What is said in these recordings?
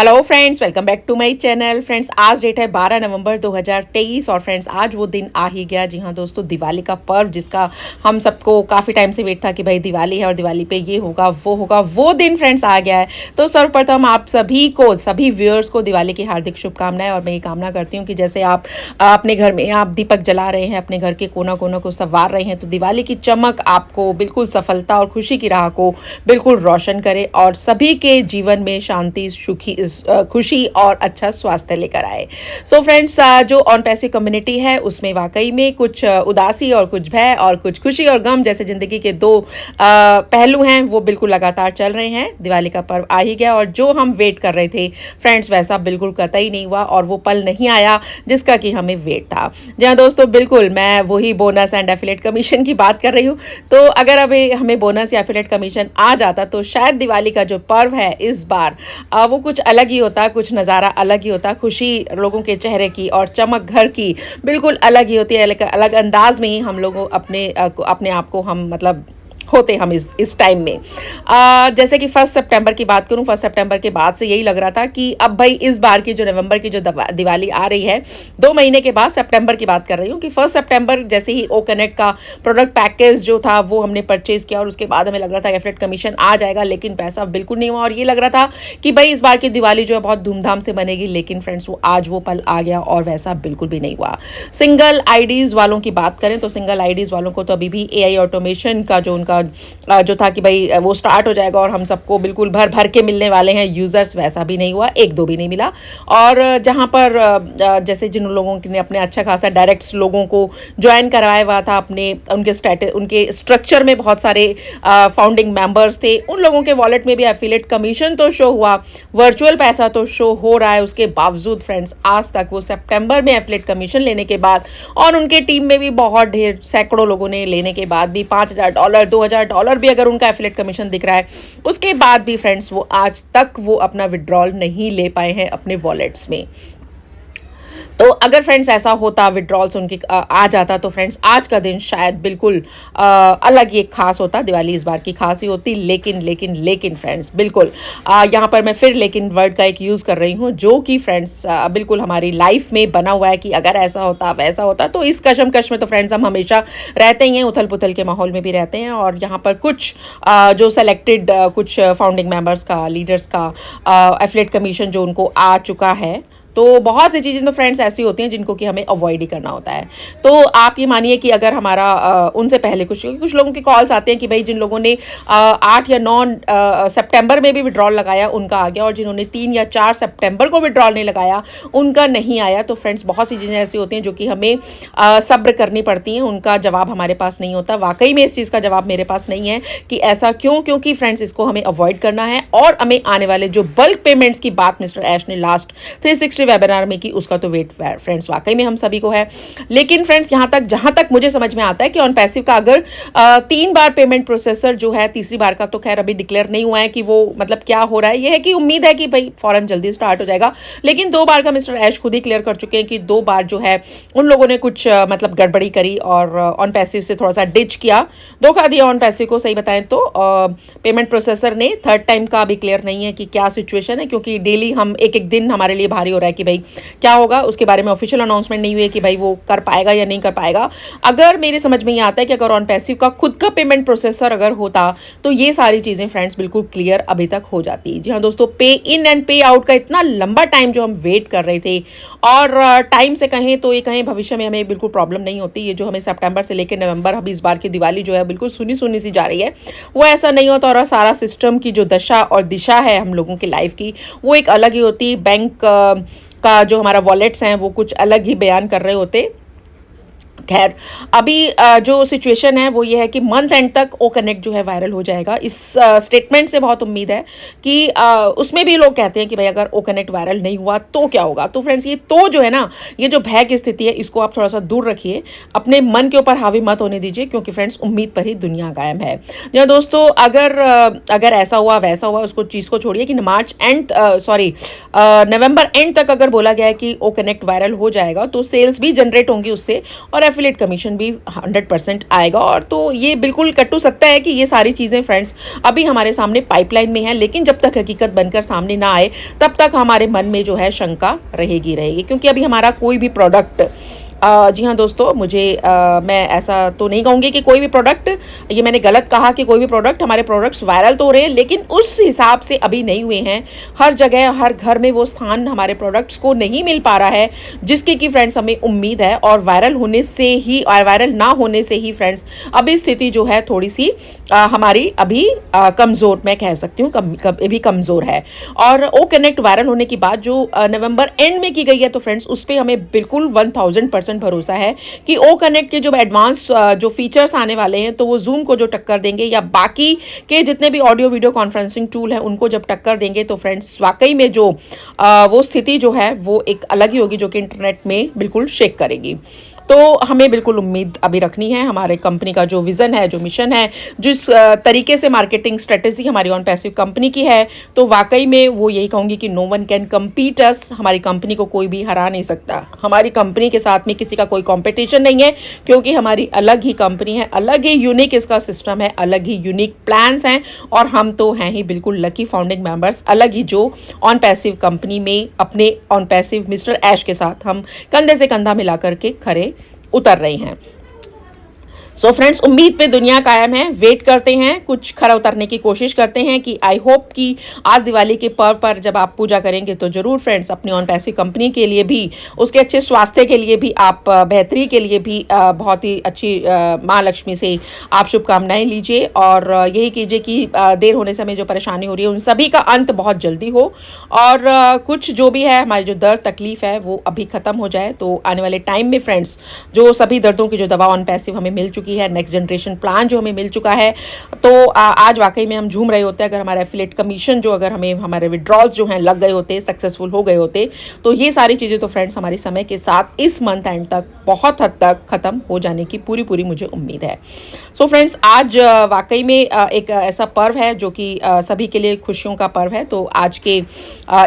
Hello friends, welcome back to my channel. Friends, आज date है 12 नवंबर 2023 और फ्रेंड्स आज वो दिन आ ही गया। जी हाँ दोस्तों, दिवाली का पर्व जिसका हम सबको काफ़ी टाइम से वेट था कि भाई दिवाली है और दिवाली पे ये होगा वो दिन फ्रेंड्स आ गया है। तो सर्वप्रथम आप सभी को, सभी व्यूअर्स को दिवाली की हार्दिक शुभकामनाएं। और मैं ये कामना करती हूँ कि जैसे आप अपने घर में आप दीपक जला रहे हैं, अपने घर के कोना कोना को संवार रहे हैं, तो दिवाली की चमक आपको बिल्कुल सफलता और खुशी की राह को बिल्कुल रोशन करे और सभी के जीवन में शांति, सुखी, खुशी और अच्छा स्वास्थ्य लेकर आए। सो फ्रेंड्स, जो ऑन पैसिव कम्युनिटी है उसमें वाकई में कुछ उदासी और कुछ भय और कुछ खुशी और गम जैसे जिंदगी के दो पहलू हैं, वो बिल्कुल लगातार चल रहे हैं। दिवाली का पर्व आ ही गया और जो हम वेट कर रहे थे फ्रेंड्स, वैसा बिल्कुल कतई नहीं हुआ और वो पल नहीं आया जिसका कि हमें वेट था। जी हाँ दोस्तों, बिल्कुल मैं वही बोनस एंड एफिलिएट कमीशन की बात कर रही हूँ। तो अगर अभी हमें बोनस या एफिलिएट कमीशन आ जाता तो शायद दिवाली का जो पर्व है इस बार वो कुछ अलग ही होता, कुछ नज़ारा अलग ही होता। खुशी लोगों के चेहरे की और चमक घर की बिल्कुल अलग ही होती है। अलग अंदाज में ही हम लोगों अपने आप को हम मतलब होते हम इस टाइम में। जैसे कि 1 सितंबर की बात करूं, 1 सितंबर के बाद से यही लग रहा था कि अब भाई इस बार की जो नवंबर की जो दिवाली आ रही है 2 महीने के बाद, सितंबर की बात कर रही हूं, कि 1 सितंबर जैसे ही ओ कनेक्ट का प्रोडक्ट पैकेज जो था वो हमने परचेज किया और उसके बाद हमें लग रहा था एफिलिएट कमीशन आ जाएगा, लेकिन पैसा बिल्कुल नहीं हुआ। और ये लग रहा था कि भाई इस बार की दिवाली जो है बहुत धूमधाम से बनेगी, लेकिन फ्रेंड्स वो आज वो पल आ गया और वैसा बिल्कुल भी नहीं हुआ। सिंगल आईडीज वालों की बात करें तो सिंगल आईडीज वालों को तो अभी भी एआई ऑटोमेशन का जो उनका जो था कि भाई वो स्टार्ट हो जाएगा और हम सबको बिल्कुल भर भर के मिलने वाले हैं यूज़र्स, वैसा भी नहीं हुआ, 1-2 भी नहीं मिला। और जहां पर जैसे जिन लोगों ने अपने अच्छा खासा डायरेक्ट लोगों को ज्वाइन करवाया हुआ था, उनके स्ट्रक्चर में बहुत सारे फाउंडिंग मेंबर्स थे, उन लोगों के वॉलेट में भी एफिलिएट कमीशन तो शो हुआ, वर्चुअल पैसा तो शो हो रहा है। उसके बावजूद फ्रेंड्स आज तक वो सितंबर में एफिलिएट कमीशन लेने के बाद और उनके टीम में भी बहुत ढेर सैकड़ों लोगों ने लेने के बाद भी $5,000 $2,000 भी अगर उनका एफिलिएट कमीशन दिख रहा है, उसके बाद भी फ्रेंड्स वो आज तक वो अपना विड्रॉल नहीं ले पाए हैं अपने वॉलेट्स में। तो अगर फ्रेंड्स ऐसा होता, विड्रॉल्स उनके आ जाता, तो फ्रेंड्स आज का दिन शायद बिल्कुल अलग ही एक खास होता, दिवाली इस बार की खास ही होती। लेकिन फ्रेंड्स बिल्कुल यहाँ पर मैं फिर लेकिन वर्ड का एक यूज़ कर रही हूँ, जो कि फ्रेंड्स बिल्कुल हमारी लाइफ में बना हुआ है कि अगर ऐसा होता वैसा होता। तो इस कशमकश में तो फ्रेंड्स हम हमेशा रहते ही हैं, उथल पुथल के माहौल में भी रहते हैं। और यहाँ पर कुछ जो सेलेक्टेड कुछ फाउंडिंग मेंबर्स का, लीडर्स का एफिलिएट कमीशन जो उनको आ चुका है, तो बहुत सी चीज़ें तो फ्रेंड्स ऐसी होती हैं जिनको कि हमें अवॉइड ही करना होता है। तो आप ये मानिए कि अगर हमारा उनसे पहले कुछ लोगों के कॉल्स आते हैं कि भाई जिन लोगों ने 8 या 9 सितंबर में भी विड्रॉल लगाया उनका आ गया, और जिन्होंने 3 या 4 सितंबर को विड्रॉल नहीं लगाया उनका नहीं आया। तो फ्रेंड्स बहुत सी चीज़ें ऐसी होती हैं जो कि हमें सब्र करनी पड़ती हैं, उनका जवाब हमारे पास नहीं होता। वाकई में इस चीज़ का जवाब मेरे पास नहीं है कि ऐसा क्यों, क्योंकि फ्रेंड्स इसको हमें अवॉइड करना है। और हमें आने वाले जो बल्क पेमेंट्स की बात मिस्टर ऐश ने लास्ट 360 वेबिनार में की, उसका तो वेट फ्रेंड्स वाकई में हम सभी को है। लेकिन फ्रेंड्स जहां तक मुझे समझ में आता है कि ऑन पैसिव का अगर 3 बार पेमेंट प्रोसेसर जो है, तीसरी बार का तो खैर अभी डिक्लेयर नहीं हुआ है कि वो मतलब क्या हो रहा है। ये है कि उम्मीद है कि भाई फौरन जल्दी स्टार्ट हो जाएगा, लेकिन 2 बार का मिस्टर ऐश खुद ही क्लियर कर चुके हैं कि 2 बार जो है उन लोगों ने कुछ मतलब गड़बड़ी करी और ऑन पैसिव से थोड़ा सा डिच किया, धोखा दिया ऑन पैसिव को। सही बताएं तो पेमेंट प्रोसेसर ने 3rd टाइम का अभी क्लियर नहीं है कि क्या सिचुएशन है, क्योंकि डेली हम एक दिन हमारे लिए भारी हो रहा है कि भाई क्या होगा। उसके बारे में ऑफिशियल अनाउंसमेंट नहीं हुई है कि भाई वो कर पाएगा या नहीं कर पाएगा। अगर मेरे समझ में ये आता है कि अगर ऑन पैसिव का खुद का पेमेंट प्रोसेसर अगर होता तो ये सारी चीज़ें फ्रेंड्स बिल्कुल क्लियर अभी तक हो जाती। जी हाँ दोस्तों, पे इन एंड पे आउट का इतना लंबा टाइम जो हम वेट कर रहे थे, और टाइम से कहें तो ये कहें भविष्य में हमें बिल्कुल प्रॉब्लम नहीं होती। ये जो हमें सितंबर से लेकर नवंबर, अभी इस बार की दिवाली जो है बिल्कुल सुनी सुनी सी जा रही है, वो ऐसा नहीं होता। और सारा सिस्टम की जो दशा और दिशा है हम लोगों की लाइफ की, वो एक अलग ही होती। बैंक का जो हमारा वॉलेट्स हैं वो कुछ अलग ही बयान कर रहे होते। खैर अभी जो सिचुएशन है वो ये है कि मंथ एंड तक ओ कनेक्ट जो है वायरल हो जाएगा। इस स्टेटमेंट से बहुत उम्मीद है कि उसमें भी लोग कहते हैं कि भाई अगर ओ कनेक्ट वायरल नहीं हुआ तो क्या होगा। तो फ्रेंड्स ये तो जो है ना, ये जो भय की स्थिति है इसको आप थोड़ा सा दूर रखिए, अपने मन के ऊपर हावी मत होने दीजिए, क्योंकि फ्रेंड्स उम्मीद पर ही दुनिया कायम है। जी दोस्तों, अगर ऐसा हुआ वैसा हुआ, उसको चीज़ को छोड़िए कि नवंबर एंड तक अगर बोला गया है कि ओ कनेक्ट वायरल हो जाएगा तो सेल्स भी जनरेट होंगी उससे, और और एफिलिएट कमीशन भी 100% आएगा। और तो ये बिल्कुल कट्टू सकता है कि ये सारी चीज़ें फ्रेंड्स अभी हमारे सामने पाइपलाइन में है, लेकिन जब तक हकीकत बनकर सामने ना आए तब तक हमारे मन में जो है शंका रहेगी रहेगी, क्योंकि अभी हमारा कोई भी प्रोडक्ट जी हाँ दोस्तों, मैं ऐसा तो नहीं कहूँगी कि कोई भी प्रोडक्ट, ये मैंने गलत कहा कि कोई भी प्रोडक्ट, हमारे प्रोडक्ट्स वायरल तो हो रहे हैं लेकिन उस हिसाब से अभी नहीं हुए हैं। हर जगह हर घर में वो स्थान हमारे प्रोडक्ट्स को नहीं मिल पा रहा है जिसकी कि फ्रेंड्स हमें उम्मीद है। और वायरल होने से ही और वायरल ना होने से ही फ्रेंड्स अभी स्थिति जो है थोड़ी सी हमारी अभी कमज़ोर, मैं कह सकती हूँ अभी कमज़ोर है। और ओ कनेक्ट वायरल होने की बात जो नवंबर एंड में की गई है, तो फ्रेंड्स उस पर हमें बिल्कुल 1000% भरोसा है कि ओ कनेक्ट के जो एडवांस जो फीचर्स आने वाले हैं तो वो जूम को जो टक्कर देंगे या बाकी के जितने भी ऑडियो वीडियो कॉन्फ्रेंसिंग टूल हैं उनको जब टक्कर देंगे, तो फ्रेंड्स वाकई में जो वो स्थिति जो है वो एक अलग ही होगी, जो कि इंटरनेट में बिल्कुल शेक करेगी। तो हमें बिल्कुल उम्मीद अभी रखनी है। हमारे कंपनी का जो विज़न है, जो मिशन है, जिस तरीके से मार्केटिंग स्ट्रेटेजी हमारी ऑन पैसिव कंपनी की है, तो वाकई में वो यही कहूँगी कि नो वन कैन कम्पीट अस। हमारी कंपनी को कोई भी हरा नहीं सकता। हमारी कंपनी के साथ में किसी का कोई कॉम्पिटिशन नहीं है, क्योंकि हमारी अलग ही कंपनी है, अलग ही यूनिक इसका सिस्टम है, अलग ही यूनिक प्लान्स हैं। और हम तो हैं ही बिल्कुल लकी फाउंडिंग मेंबर्स, अलग ही जो ऑन पैसिव कंपनी में अपने ऑन पैसिव मिस्टर ऐश के साथ हम कंधे से कंधा मिला करके खड़े उतर रही हैं। सो फ्रेंड्स, उम्मीद पे दुनिया कायम है। वेट करते हैं, कुछ खरा उतरने की कोशिश करते हैं कि आई होप कि आज दिवाली के पर्व पर जब आप पूजा करेंगे तो ज़रूर फ्रेंड्स अपनी ऑन पैसिव कंपनी के लिए भी, उसके अच्छे स्वास्थ्य के लिए भी, आप बेहतरी के लिए भी बहुत ही अच्छी माँ लक्ष्मी से आप शुभकामनाएं लीजिए। और यही कीजिए कि देर होने से हमें जो परेशानी हो रही है उन सभी का अंत बहुत जल्दी हो, और कुछ जो भी है हमारी जो दर्द तकलीफ़ है वो अभी ख़त्म हो जाए। तो आने वाले टाइम में फ्रेंड्स जो सभी दर्दों की जो दवा ऑन पैसिव हमें मिल चुकी है, नेक्स्ट जनरेशन प्लान जो हमें मिल चुका है, तो आज वाकई में हम झूम रहे होते हैं। अगर हमारा एफिलिएट कमीशन जो, अगर हमें हमारे विड्रॉल्स जो हैं लग गए होते, सक्सेसफुल हो गए होते, तो ये सारी चीज़ें तो फ्रेंड्स हमारे समय के साथ इस मंथ एंड तक बहुत हद तक ख़त्म हो जाने की पूरी मुझे उम्मीद है। सो फ्रेंड्स, आज वाकई में एक ऐसा पर्व है जो कि सभी के लिए खुशियों का पर्व है। तो आज के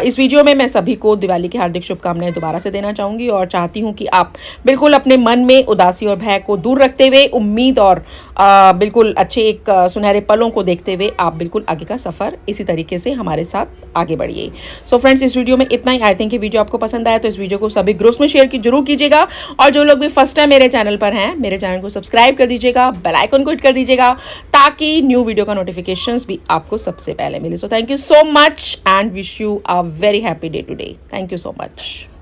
इस वीडियो में मैं सभी को दिवाली की हार्दिक शुभकामनाएं दोबारा से देना चाहूँगी, और चाहती हूँ कि आप बिल्कुल अपने मन में उदासी और भय को दूर रखते हुए उम्मीद और बिल्कुल अच्छे एक सुनहरे पलों को देखते हुए आप बिल्कुल आगे का सफ़र इसी तरीके से हमारे साथ आगे बढ़िए। सो फ्रेंड्स, इस वीडियो में इतना ही। आई थिंक ये वीडियो आपको पसंद आया तो इस वीडियो को सभी ग्रुप्स में शेयर जरूर कीजिएगा, और जो लोग भी फर्स्ट टाइम मेरे चैनल पर हैं, मेरे चैनल को सब्सक्राइब कर दीजिएगा, बेल आइकन को हिट कर दीजिएगा, ताकि न्यू वीडियो का नोटिफिकेशंस भी आपको सबसे पहले मिले। So thank you so much and wish you a very happy day today. Thank you so much.